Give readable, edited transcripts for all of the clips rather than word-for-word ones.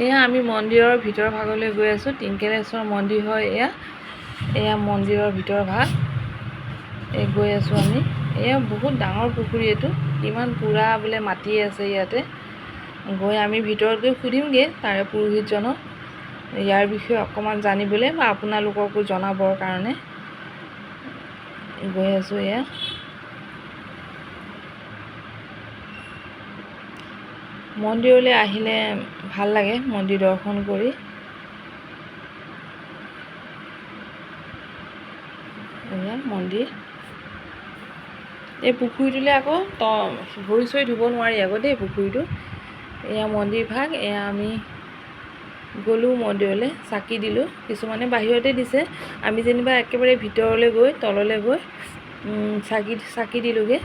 এয়া আমি মন্দিৰৰ ভিতৰ ভাগলৈ গৈ আছোঁ। টিংকেলেশ্বৰ মন্দিৰ হয় এয়া মন্দিৰৰ ভিতৰ ভাগ। গৈ আছোঁ আমি। এয়া বহুত ডাঙৰ পুখুৰী এইটো, কিমান পুৰা বোলে মাটি আছে ইয়াতে। গৈ আমি ভিতৰত গৈ সুধিমগৈ তাৰে পুৰোহিতজনক ইয়াৰ বিষয়ে অকণমান জানিবলৈ বা আপোনালোককো জনাবৰ কাৰণে গৈ আছোঁ। এয়া মন্দিৰলৈ আহিলে ভাল লাগে, মন্দিৰ দৰ্শন কৰি। এয়া মন্দিৰ। এই পুখুৰীটোলৈ আকৌ ভৰি চৰি ধুব নোৱাৰি আকৌ দেই পুখুৰীটো। এয়া মন্দিৰ ভাগ। এয়া আমি গ'লোঁ মন্দিৰলৈ, চাকি দিলোঁ। কিছুমানে বাহিৰতে দিছে, আমি যেনিবা একেবাৰে ভিতৰলৈ গৈ তললৈ গৈ চাকি দিলোঁগৈ।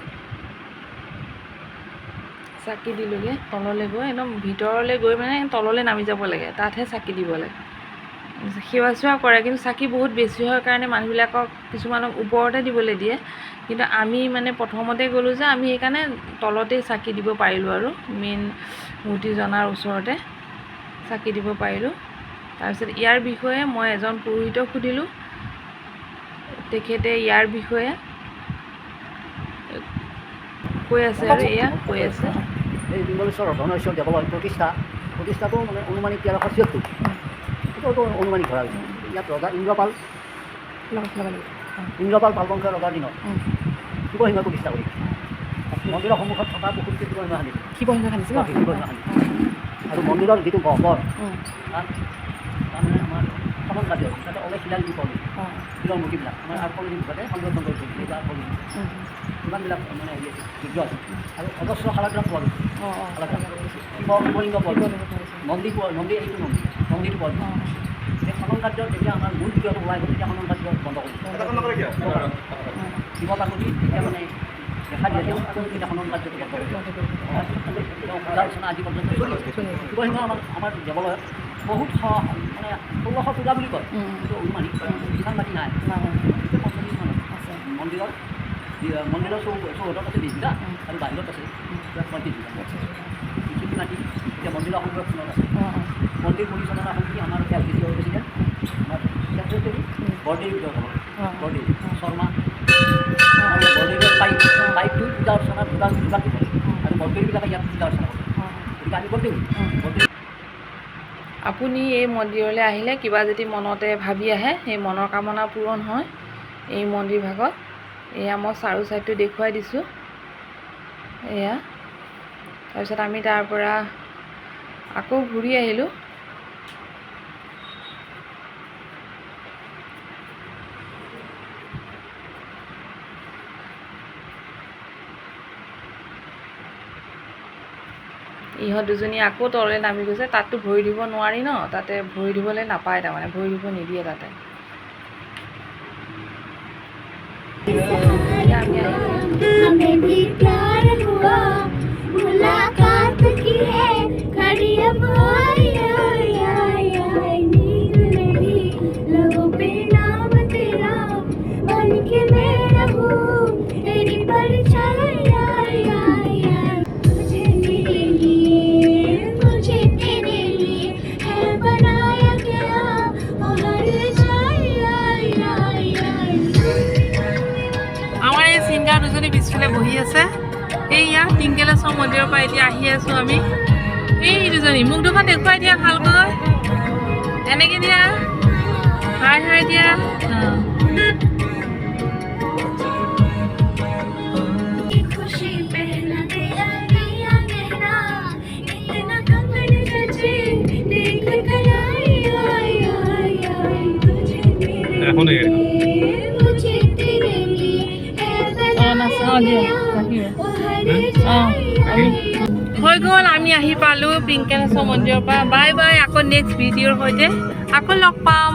তললৈ গৈ একদম ভিতৰলৈ গৈ মানে তললৈ নামি যাব লাগে, তাতহে চাকি দিব লাগে। সেৱা চেৱা কৰে, কিন্তু চাকি বহুত বেছি হয় কাৰণে মানুহবিলাকক কিছুমানক ওপৰতে দিবলৈ দিয়ে। কিন্তু আমি মানে প্ৰথমতে গ'লোঁ যে আমি সেইকাৰণে তলতেই চাকি দিব পাৰিলোঁ আৰু মেইন মূৰ্তিজনাৰ ওচৰতে চাকি দিব পাৰিলোঁ। তাৰপিছত ইয়াৰ বিষয়ে মই এজন পুৰোহিতক সুধিলোঁ। তেখেতে ইয়াৰ বিষয়ে কৈ আছে আৰু এয়া কৈ আছে। এই পিংগলেশ্বৰ ধনেশ্বৰ দেৱালয় প্ৰতিষ্ঠাটো মানে অনুমানিক 1376, এইটো অনুমানিক ধৰা হৈছে। ইয়াত ৰজা ইন্দ্ৰপাল পালবংশৰ ৰজাৰ দিনত শিৱসিংহ প্ৰতিষ্ঠা কৰি মন্দিৰৰ সন্মুখত থকা পুখুৰীটো শিৱসিংহ খান্দিছিল। আৰু মন্দিৰৰ যিটো গহ্বৰ তাত তাৰমানে আমাৰ খনন কাৰ্য হৈছে, তাতে অলপ শিলালিপি কৰোঁ, শিলৰ মূৰ্তিবিলাক আমাৰ আৰ্কলজী মুখতে সংৰক্ষণ কৰি থৈছে। এইটো আৰ্কলজী কিমানবিলাক মানে হেৰি আছে, বিজ্ঞ আছে। আৰু অজস্ৰ শালাগ্ৰাম পোৱা গৈছে, শিৱলিংগ পোৱা গৈছে, নন্দীটো পোৱা গৈছে। এই খনন কাৰ্যত যেতিয়া আমাৰ মূল ভিডিঅ'টো ওলাই গ'ল, তেতিয়া খনন কাৰ্য বন্ধ কৰিছে। শিৱ পাৰ্বতী এতিয়া মানে দেখা দিয়ে তেতিয়া খনন কাৰ্যটো বন্ধ কৰিছে। পূজা অৰ্চনা আজি পৰ্যন্ত চলি আছে। শিৱসিংহ আমাৰ দেৱালয়ত বহুত মানে 1600 পূজা বুলি কয়, কিন্তু অনুমানিক ইমান মাটি নাই, 45 মান আছে। মন্দিৰৰ চৌহদত আছে 20 বিঘা আৰু বাহিৰত আছে 35 বিঘা। এইখিনি মাটি এতিয়া মন্দিৰৰ সংৰক্ষণত আছে। মন্দিৰ পৰিচালনা সমিতি আমাৰ LCCৰ প্ৰেচিডেণ্ট আমাৰ ছেক্ৰেটেৰী বৰদেৱী বৰদেৱী শৰ্মা। বৰদেৱীৰ পাইপটো পূজা অৰ্চনাত যোগান দিব আৰু বৰদেৱীবিলাকে ইয়াত পূজা অৰ্চনা কৰে। গতিকে আমি বৰদেৱী। আপুনি এই মন্দিৰলৈ আহিলে কিবা যদি মনতে ভাবি আহে, সেই মনৰ কামনা পূৰণ হয় এই মন্দিৰ ভাগত। এয়া মই চাৰু চাইডটো দেখুৱাই দিছোঁ। এয়া তাৰপিছত আমি তাৰ পৰা আকৌ ঘূৰি আহিলোঁ। ইহঁত দুজনী আকৌ তললৈ নামি গৈছে। তাততো ভৰি দিব নোৱাৰি ন, তাতে ভৰি দিবলৈ নাপায়, তাৰমানে ভৰি দিব নিদিয়ে তাতে। हमें भी प्यार हुआ, मुलाकात की है घड़ी अब आई आई आई आई। नींद में भी लबों पे नाम तेरा बन के मैं रहूं, तेरी परछाई आई आई आई। मुझे तेरे लिए है बनाया गया और हर जाई आई आई आई। আমাৰ এই ছিংগাৰ দুজনী পিছফালে বহি আছে। এইয়া টিংকেলেশ্বৰ মন্দিৰৰ পৰা এতিয়া আহি আছোঁ আমি। এই দুজনী মোক দুখন দেখুৱাই দিয়া ভালকৈ, এনেকৈ দিয়া, হাই হাই দিয়া। खुशी पहना तेरा नया गहना, इतना कंगन सजे देख कर आई आई आई आई। मुझे तेरे लिए है बनाया হৈ গ'ল, আমি আহি পালোঁ টিংকেলেশ্বৰ মন্দিৰৰ পৰা। বাই বাই, আকৌ নেক্সট ভিডিঅ'ৰ সৈতে আকৌ লগ পাম।